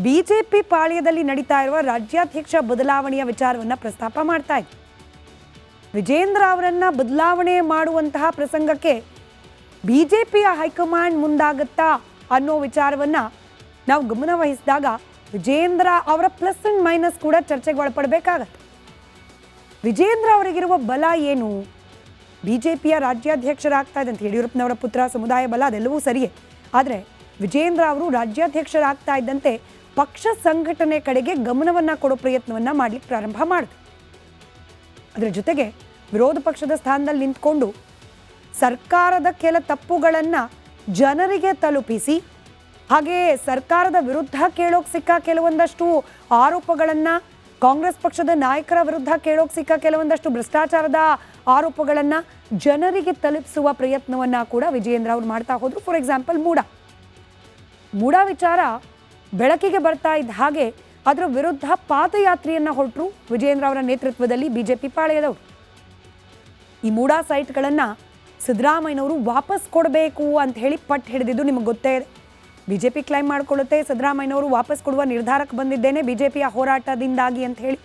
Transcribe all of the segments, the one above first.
BJP ಪಾಳ್ಯದಲ್ಲಿ ನಡೀತಾ ಇರುವ ರಾಜ್ಯಾಧ್ಯಕ್ಷ ಬದಲಾವಣೆಯ ವಿಚಾರವನ್ನು ಪ್ರಸ್ತಾಪ ಮಾಡ್ತಾ ಇದೆ. ವಿಜೇಂದ್ರ ಅವರನ್ನ ಬದಲಾವಣೆ ಮಾಡುವಂತಹ ಪ್ರಸಂಗಕ್ಕೆ ಬಿಜೆಪಿಯ ಹೈಕಮಾಂಡ್ ಮುಂದಾಗುತ್ತಾ ಅನ್ನೋ ವಿಚಾರವನ್ನ ನಾವು ಗಮನ ವಹಿಸಿದಾಗ ವಿಜೇಂದ್ರ ಅವರ ಪ್ಲಸ್ ಅಂಡ್ ಮೈನಸ್ ಕೂಡ ಚರ್ಚೆಗೆ ಒಳಪಡಬೇಕಾಗತ್ತೆ. ವಿಜೇಂದ್ರ ಅವರಿಗಿರುವ ಬಲ ಏನು? ಬಿಜೆಪಿಯ ರಾಜ್ಯಾಧ್ಯಕ್ಷರಾಗ್ತಾ ಇದೆ ಅಂತ ಯಡಿಯೂರಪ್ಪನವರ ಪುತ್ರ, ಸಮುದಾಯ ಬಲ ಅದೆಲ್ಲವೂ ಸರಿಯೇ. ಆದರೆ ವಿಜೇಂದ್ರ ಅವರು ರಾಜ್ಯಾಧ್ಯಕ್ಷರಾಗ್ತಾ ಇದ್ದಂತೆ ಪಕ್ಷ ಸಂಘಟನೆ ಕಡೆಗೆ ಗಮನವನ್ನು ಕೊಡೋ ಪ್ರಯತ್ನವನ್ನು ಮಾಡಲಿಕ್ಕೆ ಪ್ರಾರಂಭ ಮಾಡಿದ್ರು. ಅದರ ಜೊತೆಗೆ ವಿರೋಧ ಪಕ್ಷದ ಸ್ಥಾನದಲ್ಲಿ ನಿಂತ್ಕೊಂಡು ಸರ್ಕಾರದ ಕೆಲ ತಪ್ಪುಗಳನ್ನು ಜನರಿಗೆ ತಲುಪಿಸಿ, ಹಾಗೆ ಸರ್ಕಾರದ ವಿರುದ್ಧ ಕೇಳೋಕೆ ಸಿಕ್ಕ ಕೆಲವೊಂದಷ್ಟು ಆರೋಪಗಳನ್ನು, ಕಾಂಗ್ರೆಸ್ ಪಕ್ಷದ ನಾಯಕರ ವಿರುದ್ಧ ಕೇಳೋಕೆ ಸಿಕ್ಕ ಕೆಲವೊಂದಷ್ಟು ಭ್ರಷ್ಟಾಚಾರದ ಆರೋಪಗಳನ್ನು ಜನರಿಗೆ ತಲುಪಿಸುವ ಪ್ರಯತ್ನವನ್ನು ಕೂಡ ವಿಜೇಂದ್ರ ಅವರು ಮಾಡ್ತಾ ಹೋದರು. ಫಾರ್ ಎಕ್ಸಾಂಪಲ್ ಮೂಡ ವಿಚಾರ ಬೆಳಕಿಗೆ ಬರ್ತಾ ಇದ್ದ ಹಾಗೆ ಅದರ ವಿರುದ್ಧ ಪಾದಯಾತ್ರೆಯನ್ನು ಹೊರಟರು ವಿಜೇಂದ್ರ ಅವರ ನೇತೃತ್ವದಲ್ಲಿ ಬಿಜೆಪಿ ಪಾಳೆಯದವರು. ಈ ಮೂಡ ಸೈಟ್ಗಳನ್ನು ಸಿದ್ದರಾಮಯ್ಯನವರು ವಾಪಸ್ ಕೊಡಬೇಕು ಅಂತ ಹೇಳಿ ಪಟ್ಟು ಹಿಡಿದಿದ್ದು ನಿಮಗೆ ಗೊತ್ತೇ ಇದೆ. ಬಿಜೆಪಿ ಕ್ಲೈಮ್ ಮಾಡಿಕೊಳ್ಳುತ್ತೆ, ಸಿದ್ದರಾಮಯ್ಯನವರು ವಾಪಸ್ ಕೊಡುವ ನಿರ್ಧಾರಕ್ಕೆ ಬಂದಿದ್ದೇನೆ ಬಿಜೆಪಿಯ ಹೋರಾಟದಿಂದಾಗಿ ಅಂತ ಹೇಳಿ.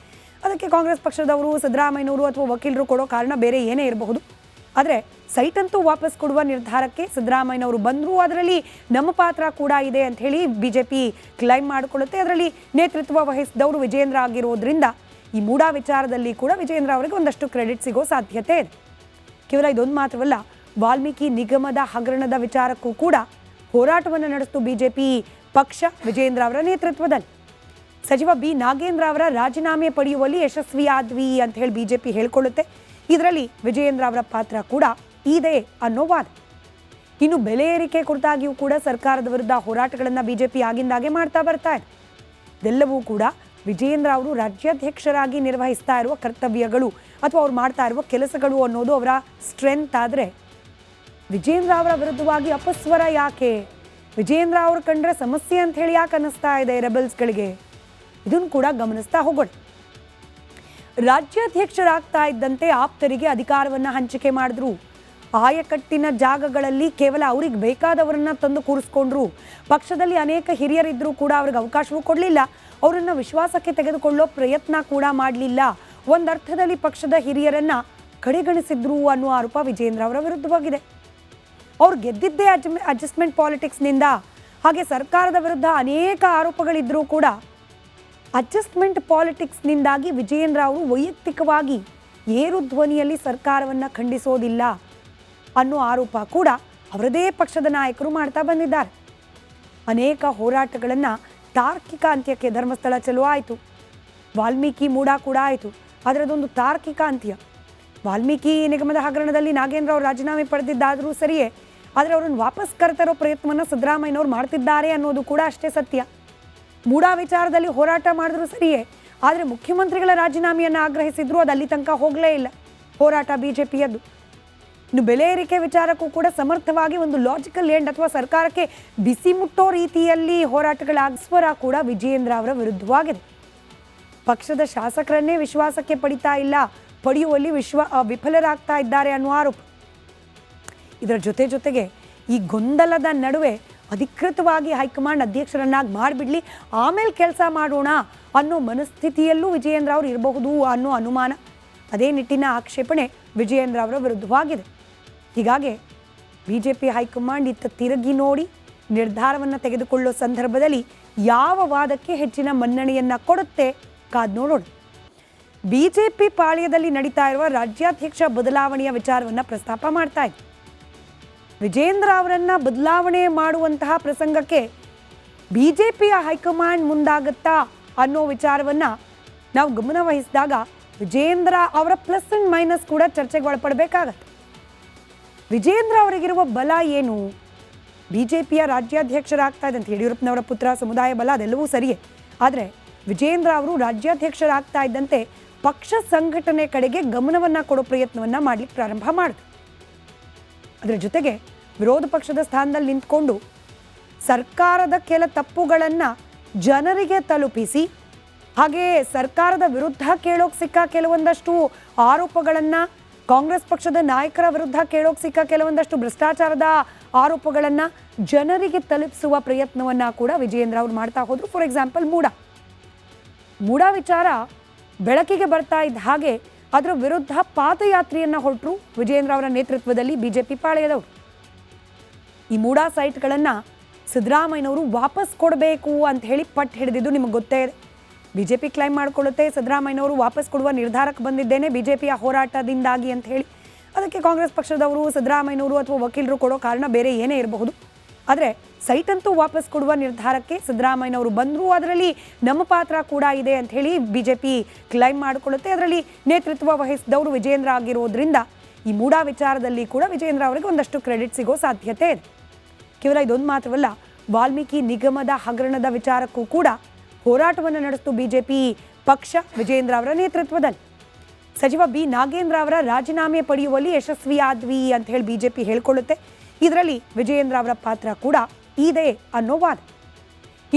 ಅದಕ್ಕೆ ಕಾಂಗ್ರೆಸ್ ಪಕ್ಷದವರು, ಸಿದ್ದರಾಮಯ್ಯನವರು ಅಥವಾ ವಕೀಲರು ಕೊಡೋ ಕಾರಣ ಬೇರೆ ಏನೇ ಇರಬಹುದು. ಆದರೆ ಸೈಟ್ ಅಂತೂ ವಾಪಸ್ ಕೊಡುವ ನಿರ್ಧಾರಕ್ಕೆ ಸಿದ್ದರಾಮಯ್ಯನವರು ಬಂದರು, ಅದರಲ್ಲಿ ನಮ್ಮ ಪಾತ್ರ ಕೂಡ ಇದೆ ಅಂತ ಹೇಳಿ ಬಿಜೆಪಿ ಕ್ಲೈಮ್ ಮಾಡಿಕೊಳ್ಳುತ್ತೆ. ಅದರಲ್ಲಿ ನೇತೃತ್ವ ವಹಿಸಿದವರು ವಿಜೇಂದ್ರ ಆಗಿರೋದ್ರಿಂದ ಈ ಮೂಡ ವಿಚಾರದಲ್ಲಿ ಕೂಡ ವಿಜೇಂದ್ರ ಅವರಿಗೆ ಒಂದಷ್ಟು ಕ್ರೆಡಿಟ್ ಸಿಗೋ ಸಾಧ್ಯತೆ ಇದೆ. ಕೇವಲ ಇದೊಂದು ಮಾತ್ರವಲ್ಲ, ವಾಲ್ಮೀಕಿ ನಿಗಮದ ಹಗರಣದ ವಿಚಾರಕ್ಕೂ ಕೂಡ ಹೋರಾಟವನ್ನು ನಡೆಸಿತು ಬಿಜೆಪಿ ಪಕ್ಷ ವಿಜೇಂದ್ರ ಅವರ ನೇತೃತ್ವದಲ್ಲಿ. ಸಚಿವ ಬಿ ನಾಗೇಂದ್ರ ಅವರ ರಾಜೀನಾಮೆ ಪಡೆಯುವಲ್ಲಿ ಯಶಸ್ವಿಯಾದ್ವಿ ಅಂತ ಹೇಳಿ ಬಿಜೆಪಿ ಹೇಳ್ಕೊಳ್ಳುತ್ತೆ. ಇದರಲ್ಲಿ ವಿಜೇಂದ್ರ ಅವರ ಪಾತ್ರ ಕೂಡ ಇದೆ ಅನ್ನೋ ವಾದ. ಇನ್ನು ಬೆಲೆ ಏರಿಕೆ ಕುರಿತಾಗಿಯೂ ಕೂಡ ಸರ್ಕಾರದ ವಿರುದ್ಧ ಹೋರಾಟಗಳನ್ನು ಬಿಜೆಪಿ ಆಗಿಂದಾಗೆ ಮಾಡ್ತಾ ಬರ್ತಾ ಇದೆ. ಇದೆಲ್ಲವೂ ಕೂಡ ವಿಜೇಂದ್ರ ಅವರು ರಾಜ್ಯಾಧ್ಯಕ್ಷರಾಗಿ ನಿರ್ವಹಿಸ್ತಾ ಇರುವ ಕರ್ತವ್ಯಗಳು ಅಥವಾ ಅವ್ರು ಮಾಡ್ತಾ ಇರುವ ಕೆಲಸಗಳು ಅನ್ನೋದು ಅವರ ಸ್ಟ್ರೆಂತ್. ಆದರೆ ವಿಜೇಂದ್ರ ಅವರ ವಿರುದ್ಧವಾಗಿ ಅಪಸ್ವರ ಯಾಕೆ? ವಿಜೇಂದ್ರ ಅವರು ಕಂಡ್ರೆ ಸಮಸ್ಯೆ ಅಂತ ಹೇಳಿ ಯಾಕೆ ಅನ್ನಿಸ್ತಾ ಇದೆ ರೆಬಲ್ಸ್ಗಳಿಗೆ? ಇದನ್ನು ಕೂಡ ಗಮನಿಸ್ತಾ ಹೋಗೋಣ. ರಾಜ್ಯಾಧ್ಯಕ್ಷರಾಗ್ತಾ ಇದ್ದಂತೆ ಆಪ್ತರಿಗೆ ಅಧಿಕಾರವನ್ನು ಹಂಚಿಕೆ ಮಾಡಿದ್ರು. ಆಯಕಟ್ಟಿನ ಜಾಗಗಳಲ್ಲಿ ಕೇವಲ ಅವ್ರಿಗೆ ಬೇಕಾದವರನ್ನ ತಂದು ಕೂರಿಸ್ಕೊಂಡ್ರು. ಪಕ್ಷದಲ್ಲಿ ಅನೇಕ ಹಿರಿಯರಿದ್ದರೂ ಕೂಡ ಅವ್ರಿಗೆ ಅವಕಾಶವೂ ಕೊಡಲಿಲ್ಲ, ಅವರನ್ನು ವಿಶ್ವಾಸಕ್ಕೆ ತೆಗೆದುಕೊಳ್ಳೋ ಪ್ರಯತ್ನ ಕೂಡ ಮಾಡಲಿಲ್ಲ. ಒಂದರ್ಥದಲ್ಲಿ ಪಕ್ಷದ ಹಿರಿಯರನ್ನ ಕಡೆಗಣಿಸಿದ್ರು ಅನ್ನೋ ಆರೋಪ ವಿಜೇಂದ್ರ ಅವರ ವಿರುದ್ಧವಾಗಿದೆ. ಅವ್ರು ಗೆದ್ದಿದ್ದೇ ಅಡ್ಜಸ್ಟ್ಮೆಂಟ್ ಪಾಲಿಟಿಕ್ಸ್ನಿಂದ. ಹಾಗೆ ಸರ್ಕಾರದ ವಿರುದ್ಧ ಅನೇಕ ಆರೋಪಗಳಿದ್ರೂ ಕೂಡ ಅಡ್ಜಸ್ಟ್ಮೆಂಟ್ ಪಾಲಿಟಿಕ್ಸ್ನಿಂದಾಗಿ ವಿಜೇಂದ್ರ ಅವರು ವೈಯಕ್ತಿಕವಾಗಿ ಏರು ಧ್ವನಿಯಲ್ಲಿ ಸರ್ಕಾರವನ್ನು ಖಂಡಿಸೋದಿಲ್ಲ ಅನ್ನೋ ಆರೋಪ ಕೂಡ ಅವರದೇ ಪಕ್ಷದ ನಾಯಕರು ಮಾಡ್ತಾ ಬಂದಿದ್ದಾರೆ. ಅನೇಕ ಹೋರಾಟಗಳನ್ನು ತಾರ್ಕಿಕ ಅಂತ್ಯಕ್ಕೆ ಧರ್ಮಸ್ಥಳ ಚಲೋ ಆಯಿತು, ವಾಲ್ಮೀಕಿ ಮೂಡ ಕೂಡ ಆಯಿತು, ಅದರದೊಂದು ತಾರ್ಕಿಕ ಅಂತ್ಯ. ವಾಲ್ಮೀಕಿ ನಿಗಮದ ಹಗರಣದಲ್ಲಿ ನಾಗೇಂದ್ರ ಅವರು ರಾಜೀನಾಮೆ ಪಡೆದಿದ್ದಾದರೂ ಸರಿಯೇ, ಆದರೆ ಅವರನ್ನು ವಾಪಸ್ ಕರೆತರೋ ಪ್ರಯತ್ನವನ್ನು ಸಿದ್ದರಾಮಯ್ಯನವರು ಮಾಡ್ತಿದ್ದಾರೆ ಅನ್ನೋದು ಕೂಡ ಅಷ್ಟೇ ಸತ್ಯ. ಮೂಡ ವಿಚಾರದಲ್ಲಿ ಹೋರಾಟ ಮಾಡಿದ್ರು ಸರಿಯೇ, ಆದರೆ ಮುಖ್ಯಮಂತ್ರಿಗಳ ರಾಜೀನಾಮೆಯನ್ನು ಆಗ್ರಹಿಸಿದ್ರು, ಅದು ಅಲ್ಲಿ ತನಕ ಹೋಗಲೇ ಇಲ್ಲ ಹೋರಾಟ ಬಿಜೆಪಿಯದ್ದು. ಇನ್ನು ಬೆಲೆ ಏರಿಕೆ ವಿಚಾರಕ್ಕೂ ಕೂಡ ಸಮರ್ಥವಾಗಿ ಒಂದು ಲಾಜಿಕಲ್ ಎಂಡ್ ಅಥವಾ ಸರ್ಕಾರಕ್ಕೆ ಬಿಸಿ ಮುಟ್ಟೋ ರೀತಿಯಲ್ಲಿ ಹೋರಾಟಗಳ ಸ್ವರ ಕೂಡ ವಿಜೇಂದ್ರ ಅವರ ವಿರುದ್ಧವಾಗಿದೆ. ಪಕ್ಷದ ಶಾಸಕರನ್ನೇ ವಿಶ್ವಾಸಕ್ಕೆ ಪಡೆಯುವಲ್ಲಿ ವಿಫಲರಾಗ್ತಾ ಇದ್ದಾರೆ ಅನ್ನೋ ಆರೋಪ. ಇದರ ಜೊತೆಗೆ ಈ ಗೊಂದಲದ ನಡುವೆ ಅಧಿಕೃತವಾಗಿ ಹೈಕಮಾಂಡ್ ಅಧ್ಯಕ್ಷರನ್ನಾಗಿ ಮಾಡಿಬಿಡ್ಲಿ, ಆಮೇಲೆ ಕೆಲಸ ಮಾಡೋಣ ಅನ್ನೋ ಮನಸ್ಥಿತಿಯಲ್ಲೂ ವಿಜೇಂದ್ರ ಅವರು ಇರಬಹುದು ಅನ್ನೋ ಅನುಮಾನ, ಅದೇ ನಿಟ್ಟಿನ ಆಕ್ಷೇಪಣೆ ವಿಜೇಂದ್ರ ಅವರ ವಿರುದ್ಧವಾಗಿದೆ. ಹೀಗಾಗಿ ಬಿಜೆಪಿ ಹೈಕಮಾಂಡ್ ಇತ್ತ ತಿರುಗಿ ನೋಡಿ ನಿರ್ಧಾರವನ್ನು ತೆಗೆದುಕೊಳ್ಳೋ ಸಂದರ್ಭದಲ್ಲಿ ಯಾವ ವಾದಕ್ಕೆ ಹೆಚ್ಚಿನ ಮನ್ನಣೆಯನ್ನು ಕೊಡುತ್ತೆ ಕಾದ್ ನೋಡೋಣ. ಬಿಜೆಪಿ ಪಾಳ್ಯದಲ್ಲಿ ನಡೀತಾ ಇರುವ ರಾಜ್ಯಾಧ್ಯಕ್ಷ ಬದಲಾವಣೆಯ ವಿಚಾರವನ್ನು ಪ್ರಸ್ತಾಪ ಮಾಡ್ತಾ ಇದೆ. ವಿಜೇಂದ್ರ ಅವರನ್ನ ಬದಲಾವಣೆ ಮಾಡುವಂತಹ ಪ್ರಸಂಗಕ್ಕೆ ಬಿಜೆಪಿಯ ಹೈಕಮಾಂಡ್ ಮುಂದಾಗುತ್ತಾ ಅನ್ನೋ ವಿಚಾರವನ್ನು ನಾವು ಗಮನ ವಹಿಸಿದಾಗ ವಿಜೇಂದ್ರ ಅವರ ಪ್ಲಸ್ ಅಂಡ್ ಮೈನಸ್ ಕೂಡ ಚರ್ಚೆಗೆ ಒಳಪಡಬೇಕಾಗತ್ತೆ. ವಿಜೇಂದ್ರ ಅವರಿಗಿರುವ ಬಲ ಏನು? ಬಿಜೆಪಿಯ ರಾಜ್ಯಾಧ್ಯಕ್ಷರಾಗ್ತಾ ಇದೆ ಅಂತ ಯಡಿಯೂರಪ್ಪನವರ ಪುತ್ರ, ಸಮುದಾಯ ಬಲ ಅದೆಲ್ಲವೂ ಸರಿಯೇ. ಆದರೆ ವಿಜೇಂದ್ರ ಅವರು ರಾಜ್ಯಾಧ್ಯಕ್ಷರಾಗ್ತಾ ಇದ್ದಂತೆ ಪಕ್ಷ ಸಂಘಟನೆ ಕಡೆಗೆ ಗಮನವನ್ನು ಕೊಡೋ ಪ್ರಯತ್ನವನ್ನು ಮಾಡಲಿಕ್ಕೆ ಪ್ರಾರಂಭ ಮಾಡಿದ್ರು. ಅದರ ಜೊತೆಗೆ ವಿರೋಧ ಪಕ್ಷದ ಸ್ಥಾನದಲ್ಲಿ ನಿಂತ್ಕೊಂಡು ಸರ್ಕಾರದ ಕೆಲ ತಪ್ಪುಗಳನ್ನು ಜನರಿಗೆ ತಲುಪಿಸಿ, ಹಾಗೆ ಸರ್ಕಾರದ ವಿರುದ್ಧ ಕೇಳೋಕೆ ಸಿಕ್ಕ ಕೆಲವೊಂದಷ್ಟು ಆರೋಪಗಳನ್ನು, ಕಾಂಗ್ರೆಸ್ ಪಕ್ಷದ ನಾಯಕರ ವಿರುದ್ಧ ಕೇಳೋಕೆ ಸಿಕ್ಕ ಕೆಲವೊಂದಷ್ಟು ಭ್ರಷ್ಟಾಚಾರದ ಆರೋಪಗಳನ್ನು ಜನರಿಗೆ ತಲುಪಿಸುವ ಪ್ರಯತ್ನವನ್ನು ಕೂಡ ವಿಜಯೇಂದ್ರ ಅವರು ಮಾಡ್ತಾ ಹೋದರು. ಫಾರ್ ಎಕ್ಸಾಂಪಲ್ ಮೂಡ ವಿಚಾರ ಬೆಳಕಿಗೆ ಬರ್ತಾ ಇದ್ದ ಹಾಗೆ ಅದರ ವಿರುದ್ಧ ಪಾದಯಾತ್ರೆಯನ್ನು ಹೊರಟರು ವಿಜಯೇಂದ್ರ ಅವರ ನೇತೃತ್ವದಲ್ಲಿ ಬಿಜೆಪಿ ಪಾಳೆಯದವರು. ಈ ಮೂಡ ಸೈಟ್ಗಳನ್ನು ಸಿದ್ದರಾಮಯ್ಯನವರು ವಾಪಸ್ ಕೊಡಬೇಕು ಅಂತ ಹೇಳಿ ಪಟ್ಟು ಹಿಡಿದಿದ್ದು ನಿಮಗೆ ಗೊತ್ತೇ ಇದೆ. ಬಿಜೆಪಿ ಕ್ಲೈಮ್ ಮಾಡಿಕೊಳ್ಳುತ್ತೆ, ಸಿದ್ದರಾಮಯ್ಯನವರು ವಾಪಸ್ ಕೊಡುವ ನಿರ್ಧಾರಕ್ಕೆ ಬಂದಿದ್ದೇನೆ ಬಿಜೆಪಿಯ ಹೋರಾಟದಿಂದಾಗಿ ಅಂತ ಹೇಳಿ. ಅದಕ್ಕೆ ಕಾಂಗ್ರೆಸ್ ಪಕ್ಷದವರು, ಸಿದ್ದರಾಮಯ್ಯನವರು ಅಥವಾ ವಕೀಲರು ಕೊಡೋ ಕಾರಣ ಬೇರೆ ಏನೇ ಇರಬಹುದು. ಆದರೆ ಸೈಟ್ ಅಂತೂ ವಾಪಸ್ ಕೊಡುವ ನಿರ್ಧಾರಕ್ಕೆ ಸಿದ್ದರಾಮಯ್ಯನವರು ಬಂದರು, ಅದರಲ್ಲಿ ನಮ್ಮ ಪಾತ್ರ ಕೂಡ ಇದೆ ಅಂತ ಹೇಳಿ ಬಿಜೆಪಿ ಕ್ಲೈಮ್ ಮಾಡಿಕೊಳ್ಳುತ್ತೆ. ಅದರಲ್ಲಿ ನೇತೃತ್ವ ವಹಿಸಿದವರು ವಿಜಯೇಂದ್ರ ಆಗಿರೋದ್ರಿಂದ ಈ ಮೂಡ ವಿಚಾರದಲ್ಲಿ ಕೂಡ ವಿಜಯೇಂದ್ರ ಅವರಿಗೆ ಒಂದಷ್ಟು ಕ್ರೆಡಿಟ್ ಸಿಗೋ ಸಾಧ್ಯತೆ ಇದೆ. ಕೇವಲ ಇದೊಂದು ಮಾತ್ರವಲ್ಲ, ವಾಲ್ಮೀಕಿ ನಿಗಮದ ಹಗರಣದ ವಿಚಾರಕ್ಕೂ ಕೂಡ ಹೋರಾಟವನ್ನು ನಡೆಸಿತು ಬಿಜೆಪಿ ಪಕ್ಷ ವಿಜಯೇಂದ್ರ ಅವರ ನೇತೃತ್ವದಲ್ಲಿ. ಸಚಿವ ಬಿ ನಾಗೇಂದ್ರ ಅವರ ರಾಜೀನಾಮೆ ಪಡೆಯುವಲ್ಲಿ ಯಶಸ್ವಿಯಾದ್ವಿ ಅಂತ ಹೇಳಿ ಬಿಜೆಪಿ ಹೇಳ್ಕೊಳ್ಳುತ್ತೆ. ಇದರಲ್ಲಿ ವಿಜಯೇಂದ್ರ ಅವರ ಪಾತ್ರ ಕೂಡ ಇದೆ ಅನ್ನೋ ವಾದ.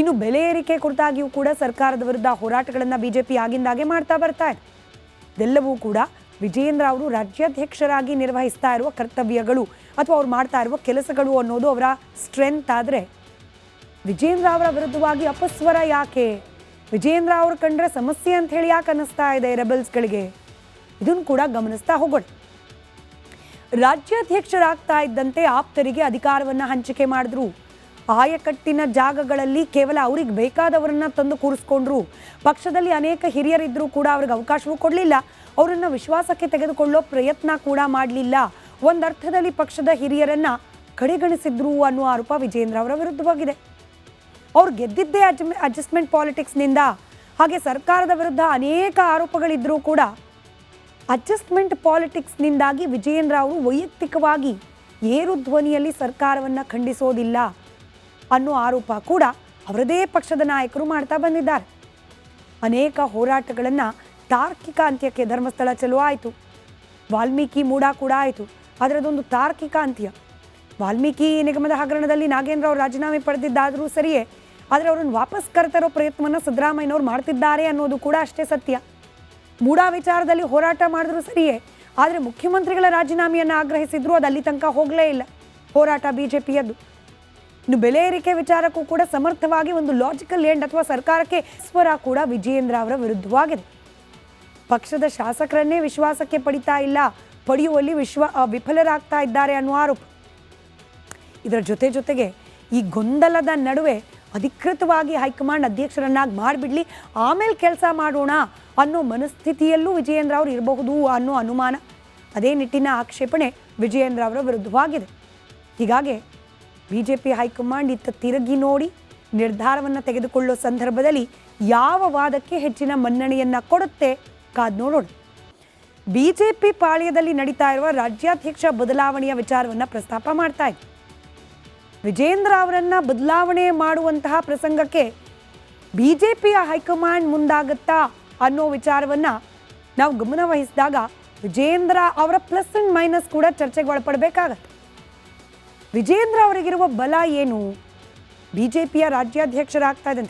ಇನ್ನು ಬೆಲೆ ಏರಿಕೆ ಕುರಿತಾಗಿಯೂ ಕೂಡ ಸರ್ಕಾರದ ವಿರುದ್ಧ ಹೋರಾಟಗಳನ್ನು ಬಿಜೆಪಿ ಆಗಿಂದಾಗೆ ಮಾಡ್ತಾ ಬರ್ತಾ ಇದೆ. ಇದೆಲ್ಲವೂ ಕೂಡ ವಿಜಯೇಂದ್ರ ಅವರು ರಾಜ್ಯಾಧ್ಯಕ್ಷರಾಗಿ ನಿರ್ವಹಿಸ್ತಾ ಇರುವ ಕರ್ತವ್ಯಗಳು ಅಥವಾ ಅವ್ರು ಮಾಡ್ತಾ ಇರುವ ಕೆಲಸಗಳು ಅನ್ನೋದು ಅವರ ಸ್ಟ್ರೆಂತ್. ಆದರೆ ವಿಜಯೇಂದ್ರ ಅವರ ವಿರುದ್ಧವಾಗಿ ಅಪಸ್ವರ ಯಾಕೆ? ವಿಜಯೇಂದ್ರ ಅವರು ಕಂಡ್ರೆ ಸಮಸ್ಯೆ ಅಂತ ಹೇಳಿ ಯಾಕೆ ಅನ್ನಿಸ್ತಾ ಇದೆ ರೆಬಲ್ಸ್ಗಳಿಗೆ? ಇದನ್ನು ಕೂಡ ಗಮನಿಸ್ತಾ ಹೋಗೋಣ. ರಾಜ್ಯಾಧ್ಯಕ್ಷರಾಗ್ತಾ ಇದ್ದಂತೆ ಆಪ್ತರಿಗೆ ಅಧಿಕಾರವನ್ನು ಹಂಚಿಕೆ ಮಾಡಿದ್ರು. ಆಯಕಟ್ಟಿನ ಜಾಗಗಳಲ್ಲಿ ಕೇವಲ ಅವ್ರಿಗೆ ಬೇಕಾದವರನ್ನ ತಂದು ಕೂರಿಸ್ಕೊಂಡ್ರು. ಪಕ್ಷದಲ್ಲಿ ಅನೇಕ ಹಿರಿಯರಿದ್ದರೂ ಕೂಡ ಅವ್ರಿಗೆ ಅವಕಾಶವೂ ಕೊಡಲಿಲ್ಲ. ಅವರನ್ನು ವಿಶ್ವಾಸಕ್ಕೆ ತೆಗೆದುಕೊಳ್ಳೋ ಪ್ರಯತ್ನ ಕೂಡ ಮಾಡಲಿಲ್ಲ. ಒಂದರ್ಥದಲ್ಲಿ ಪಕ್ಷದ ಹಿರಿಯರನ್ನ ಕಡೆಗಣಿಸಿದ್ರು ಅನ್ನೋ ಆರೋಪ ವಿಜಯೇಂದ್ರ ಅವರ ವಿರುದ್ಧವಾಗಿದೆ. ಅವ್ರು ಗೆದ್ದಿದ್ದೇ ಅಡ್ಜಸ್ಟ್ಮೆಂಟ್ ಪಾಲಿಟಿಕ್ಸ್ನಿಂದ. ಹಾಗೆ ಸರ್ಕಾರದ ವಿರುದ್ಧ ಅನೇಕ ಆರೋಪಗಳಿದ್ರೂ ಕೂಡ ಅಡ್ಜಸ್ಟ್ಮೆಂಟ್ ಪಾಲಿಟಿಕ್ಸ್ನಿಂದಾಗಿ ವಿಜಯೇಂದ್ರ ಅವರು ವೈಯಕ್ತಿಕವಾಗಿ ಏರು ಧ್ವನಿಯಲ್ಲಿ ಸರ್ಕಾರವನ್ನು ಖಂಡಿಸೋದಿಲ್ಲ ಅನ್ನೋ ಆರೋಪ ಕೂಡ ಅವರದೇ ಪಕ್ಷದ ನಾಯಕರು ಮಾಡ್ತಾ ಬಂದಿದ್ದಾರೆ. ಅನೇಕ ಹೋರಾಟಗಳನ್ನು ತಾರ್ಕಿಕ ಅಂತ್ಯಕ್ಕೆ ಧರ್ಮಸ್ಥಳ ಚಲೋ ಆಯಿತು, ವಾಲ್ಮೀಕಿ ಮೂಡ ಕೂಡ ಆಯಿತು. ಆದರೆ ಅದೊಂದು ತಾರ್ಕಿಕ ಅಂತ್ಯ. ವಾಲ್ಮೀಕಿ ನಿಗಮದ ಹಗರಣದಲ್ಲಿ ನಾಗೇಂದ್ರ ಅವರು ರಾಜೀನಾಮೆ ಪಡೆದಿದ್ದಾದರೂ ಸರಿಯೇ, ಆದರೆ ಅವರನ್ನು ವಾಪಸ್ ಕರೆತರೋ ಪ್ರಯತ್ನವನ್ನು ಸಿದ್ದರಾಮಯ್ಯನವರು ಮಾಡ್ತಿದ್ದಾರೆ ಅನ್ನೋದು ಕೂಡ ಅಷ್ಟೇ ಸತ್ಯ. ಮೂಡ ವಿಚಾರದಲ್ಲಿ ಹೋರಾಟ ಮಾಡಿದ್ರು ಸರಿಯೇ, ಆದರೆ ಮುಖ್ಯಮಂತ್ರಿಗಳ ರಾಜೀನಾಮೆಯನ್ನು ಆಗ್ರಹಿಸಿದ್ರು, ಅದು ಅಲ್ಲಿ ತನಕ ಹೋಗಲೇ ಇಲ್ಲ ಹೋರಾಟ ಬಿಜೆಪಿಯದ್ದು. ಇನ್ನು ಬೆಲೆ ಏರಿಕೆ ವಿಚಾರಕ್ಕೂ ಕೂಡ ಸಮರ್ಥವಾಗಿ ಒಂದು ಲಾಜಿಕಲ್ ಎಂಡ್ ಅಥವಾ ಸರ್ಕಾರಕ್ಕೆ ಸ್ವರ ಕೂಡ ವಿಜಯೇಂದ್ರ ಅವರ ವಿರುದ್ಧವಾಗಿದೆ. ಪಕ್ಷದ ಶಾಸಕರನ್ನೇ ವಿಶ್ವಾಸಕ್ಕೆ ಪಡಿತಾ ಇಲ್ಲ, ಪಡೆಯುವಲ್ಲಿ ವಿಫಲರಾಗ್ತಾ ಇದ್ದಾರೆ ಅನ್ನೋ ಆರೋಪ. ಇದರ ಜೊತೆಗೆ ಈ ಗೊಂದಲದ ನಡುವೆ ಅಧಿಕೃತವಾಗಿ ಹೈಕಮಾಂಡ್ ಅಧ್ಯಕ್ಷರನ್ನಾಗಿ ಮಾಡಿಬಿಡ್ಲಿ, ಆಮೇಲೆ ಕೆಲಸ ಮಾಡೋಣ ಅನ್ನೋ ಮನಸ್ಥಿತಿಯಲ್ಲೂ ವಿಜಯೇಂದ್ರ ಅವರು ಇರಬಹುದು ಅನ್ನೋ ಅನುಮಾನ. ಅದೇ ನಿಟ್ಟಿನ ಆಕ್ಷೇಪಣೆ ವಿಜಯೇಂದ್ರ ಅವರ ವಿರುದ್ಧವಾಗಿದೆ. ಹೀಗಾಗಿ ಬಿಜೆಪಿ ಹೈಕಮಾಂಡ್ ಇತ್ತ ತಿರುಗಿ ನೋಡಿ ನಿರ್ಧಾರವನ್ನು ತೆಗೆದುಕೊಳ್ಳೋ ಸಂದರ್ಭದಲ್ಲಿ ಯಾವ ವಾದಕ್ಕೆ ಹೆಚ್ಚಿನ ಮನ್ನಣೆಯನ್ನು ಕೊಡುತ್ತೆ ಕಾದ್ ನೋಡೋಣ. ಬಿಜೆಪಿ ಪಾಳ್ಯದಲ್ಲಿ ನಡೀತಾ ಇರುವ ರಾಜ್ಯಾಧ್ಯಕ್ಷ ಬದಲಾವಣೆಯ ವಿಚಾರವನ್ನು ಪ್ರಸ್ತಾಪ ಮಾಡ್ತಾ ಇದೆ. ವಿಜಯೇಂದ್ರ ಅವರನ್ನ ಬದಲಾವಣೆ ಮಾಡುವಂತಹ ಪ್ರಸಂಗಕ್ಕೆ ಬಿಜೆಪಿಯ ಹೈಕಮಾಂಡ್ ಮುಂದಾಗತ್ತಾ ಅನ್ನೋ ವಿಚಾರವನ್ನು ನಾವು ಗಮನ ವಹಿಸಿದಾಗ ವಿಜಯೇಂದ್ರ ಅವರ ಪ್ಲಸ್ ಅಂಡ್ ಮೈನಸ್ ಕೂಡ ಚರ್ಚೆಗೆ ಒಳಪಡಬೇಕಾಗತ್ತೆ. ವಿಜಯೇಂದ್ರ ಅವರಿಗಿರುವ ಬಲ ಏನು? ಬಿಜೆಪಿಯ ರಾಜ್ಯಾಧ್ಯಕ್ಷರಾಗ್ತಾ ಇದ್ದಂತೆ